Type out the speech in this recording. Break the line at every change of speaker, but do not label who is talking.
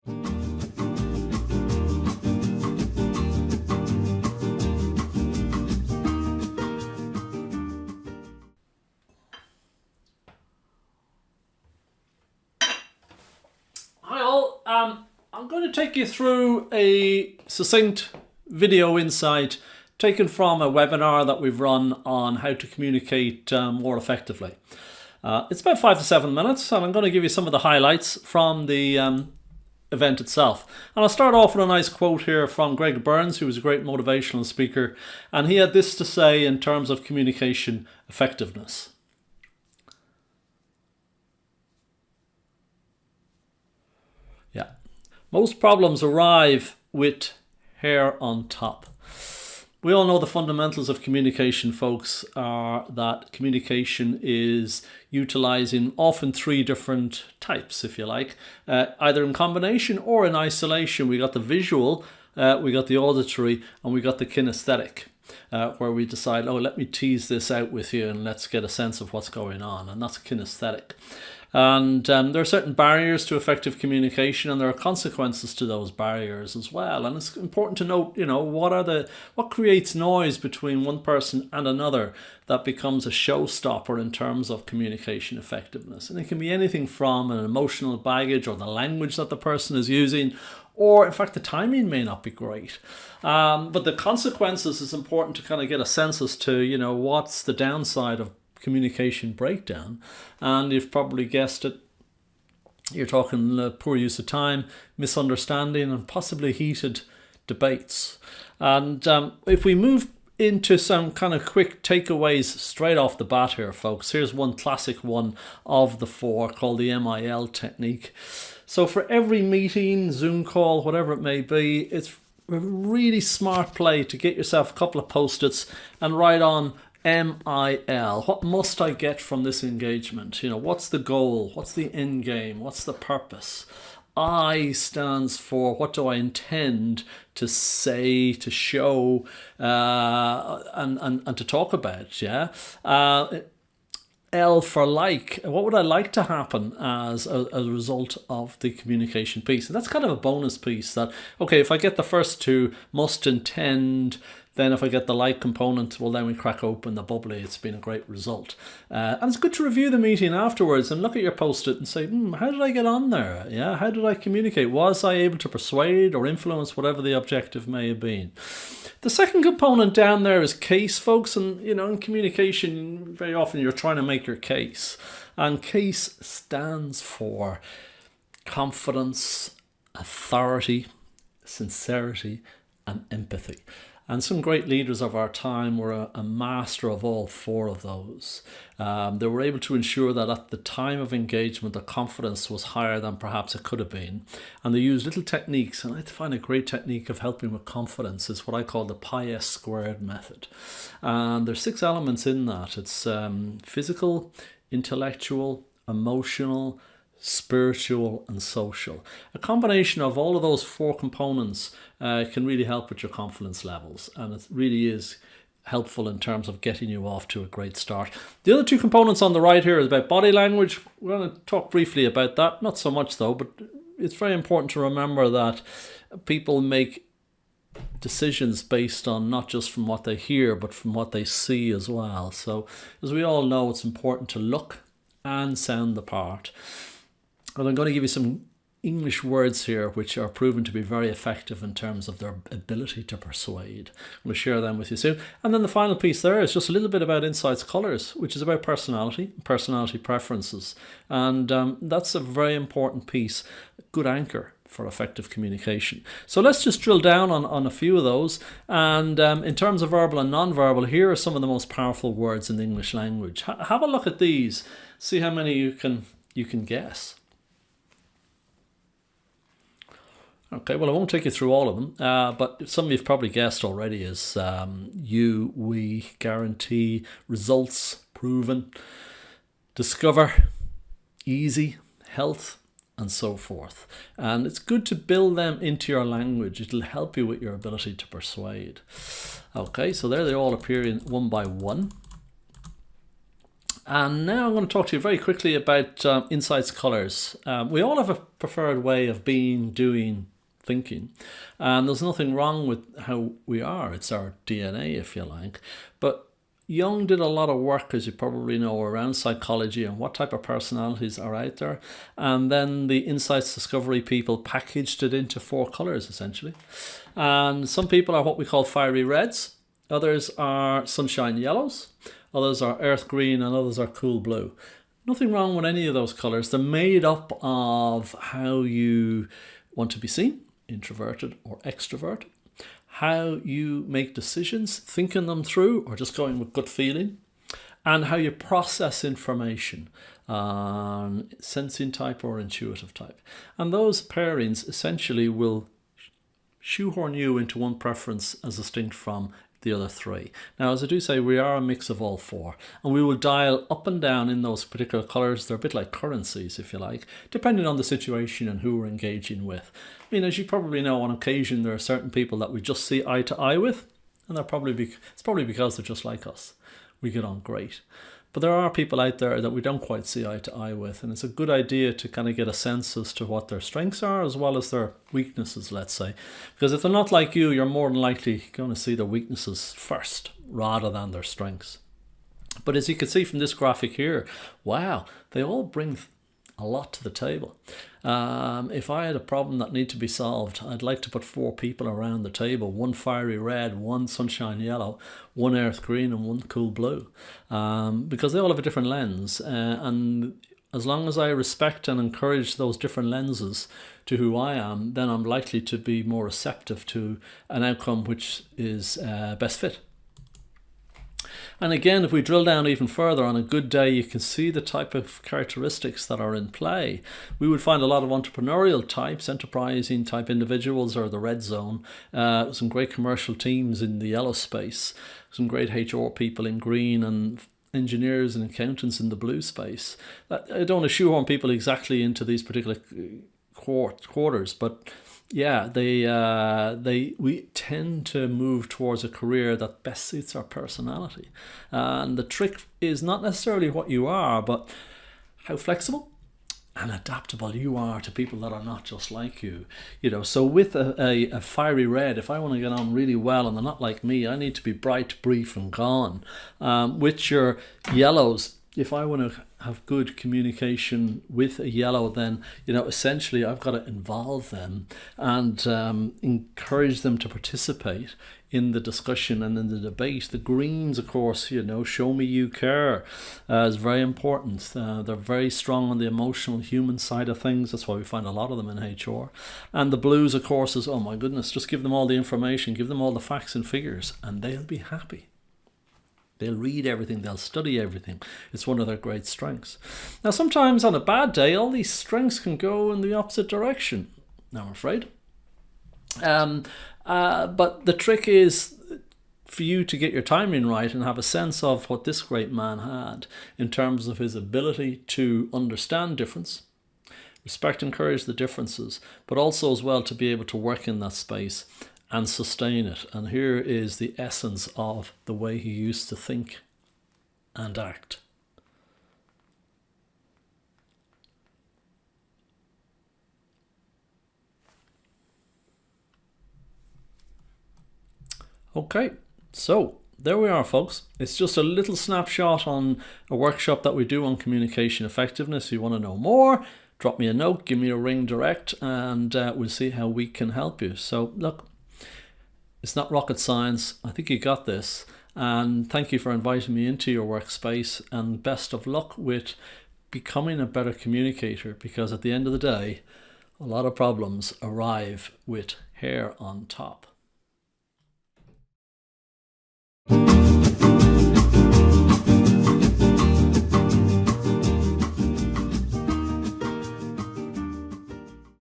Hi all, I'm going to take you through a succinct video insight taken from a webinar that we've run on how to communicate more effectively. It's about 5 to 7 minutes, and I'm going to give you some of the highlights from the event itself. And I'll start off with a nice quote here from Greg Burns, who was a great motivational speaker, and he had this to say in terms of communication effectiveness. Yeah. Most problems arrive with hair on top. We all know the fundamentals of communication, folks, are that communication is utilizing often 3 different types, if you like, either in combination or in isolation. We got the visual, we got the auditory, and we got the kinesthetic, where we decide, oh, let me tease this out with you and let's get a sense of what's going on, and that's kinesthetic. And there are certain barriers to effective communication, and there are consequences to those barriers as well. And it's important to note, what creates noise between one person and another that becomes a showstopper in terms of communication effectiveness. And it can be anything from an emotional baggage or the language that the person is using, or in fact the timing may not be great. But the consequences is important to kind of get a sense as to, what's the downside of communication breakdown. And you've probably guessed it, you're talking poor use of time, misunderstanding, and possibly heated debates. And if we move into some kind of quick takeaways straight off the bat here, folks, here's one classic one of the 4 called the MIL technique. So for every meeting, Zoom call, whatever it may be, it's a really smart play to get yourself a couple of post-its and write on MIL. What must I get from this engagement? What's the goal? What's the end game? What's the purpose? I stands for what do I intend to say, to show, and to talk about. Yeah. L for like. What would I like to happen as a result of the communication piece? And that's kind of a bonus piece that, okay, if I get the first 2, must, intend, then if I get the like component, well, then we crack open the bubbly. It's been a great result. And it's good to review the meeting afterwards and look at your post-it and say, how did I get on there? Yeah, how did I communicate? Was I able to persuade or influence whatever the objective may have been? The second component down there is case, folks. And, in communication, very often you're trying to make your case. And case stands for confidence, authority, sincerity, and empathy. And some great leaders of our time were a master of all 4 of those. They were able to ensure that at the time of engagement, the confidence was higher than perhaps it could have been. And they used little techniques, and I find a great technique of helping with confidence is what I call the pi-s squared method. And there's 6 elements in that. It's physical, intellectual, emotional, spiritual, and social. A combination of all of those 4 components can really help with your confidence levels, and it really is helpful in terms of getting you off to a great start. The other 2 components on the right here is about body language. We're going to talk briefly about that, not so much though, but it's very important to remember that people make decisions based on not just from what they hear, but from what they see as well. So as we all know, it's important to look and sound the part. And I'm going to give you some English words here which are proven to be very effective in terms of their ability to persuade. I'm going to share them with you soon. And then the final piece there is just a little bit about insights colours, which is about personality preferences. And that's a very important piece, a good anchor for effective communication. So let's just drill down on a few of those. And in terms of verbal and non-verbal, here are some of the most powerful words in the English language. Have a look at these. See how many you can guess. Okay, well, I won't take you through all of them, but some you've probably guessed already is you, we, guarantee, results, proven, discover, easy, health, and so forth. And it's good to build them into your language. It'll help you with your ability to persuade. Okay, so there they all appear in one by one. And now I'm going to talk to you very quickly about insights colors. We all have a preferred way of being, doing, thinking. And there's nothing wrong with how we are. It's our DNA, if you like. But Jung did a lot of work, as you probably know, around psychology and what type of personalities are out there. And then the insights discovery people packaged it into 4 colors, essentially. And some people are what we call fiery reds. Others are sunshine yellows. Others are earth green, and others are cool blue. Nothing wrong with any of those colors. They're made up of how you want to be seen, introverted or extroverted, how you make decisions, thinking them through or just going with gut feeling, and how you process information, sensing type or intuitive type. And those pairings essentially will shoehorn you into one preference as distinct from the other 3. Now, as I do say, we are a mix of all 4, and we will dial up and down in those particular colors. They're a bit like currencies, if you like, depending on the situation and who we're engaging with. I mean, as you probably know, on occasion there are certain people that we just see eye to eye with, and it's probably because they're just like us. We get on great. But there are people out there that we don't quite see eye to eye with, and it's a good idea to kind of get a sense as to what their strengths are as well as their weaknesses, let's say. Because if they're not like you, you're more than likely going to see their weaknesses first rather than their strengths. But as you can see from this graphic here, wow, they all bring a lot to the table. If I had a problem that needed to be solved, I'd like to put 4 people around the table: 1 fiery red, 1 sunshine yellow, 1 earth green, and 1 cool blue, because they all have a different lens, and as long as I respect and encourage those different lenses to who I am, then I'm likely to be more receptive to an outcome which is best fit. And again, if we drill down even further, on a good day, you can see the type of characteristics that are in play. We would find a lot of entrepreneurial types, enterprising type individuals are the red zone, some great commercial teams in the yellow space, some great HR people in green, and engineers and accountants in the blue space. I don't want to shoehorn people exactly into these particular quarters, but yeah, we tend to move towards a career that best suits our personality. And the trick is not necessarily what you are, but how flexible and adaptable you are to people that are not just like you. So with a fiery red, if I want to get on really well and they're not like me, I need to be bright, brief, and gone. With your yellows, if I want to have good communication with a yellow, then essentially I've got to involve them and encourage them to participate in the discussion and in the debate. The greens, of course, show me you care, is very important. They're very strong on the emotional human side of things. That's why we find a lot of them in HR. And the blues, of course, is, oh my goodness, just give them all the information, give them all the facts and figures, and they'll be happy. They'll read everything, they'll study everything. It's one of their great strengths. Now, sometimes on a bad day, all these strengths can go in the opposite direction, I'm afraid. But the trick is for you to get your timing right and have a sense of what this great man had in terms of his ability to understand difference, respect and encourage the differences, but also as well to be able to work in that space and sustain it. And here is the essence of the way he used to think and act. Okay, so there we are, folks. It's just a little snapshot on a workshop that we do on communication effectiveness. If you want to know more, drop me a note, give me a ring direct, and we'll see how we can help you. So look, it's not rocket science. I think you got this. And thank you for inviting me into your workspace, and best of luck with becoming a better communicator, because at the end of the day, a lot of problems arrive with hair on top.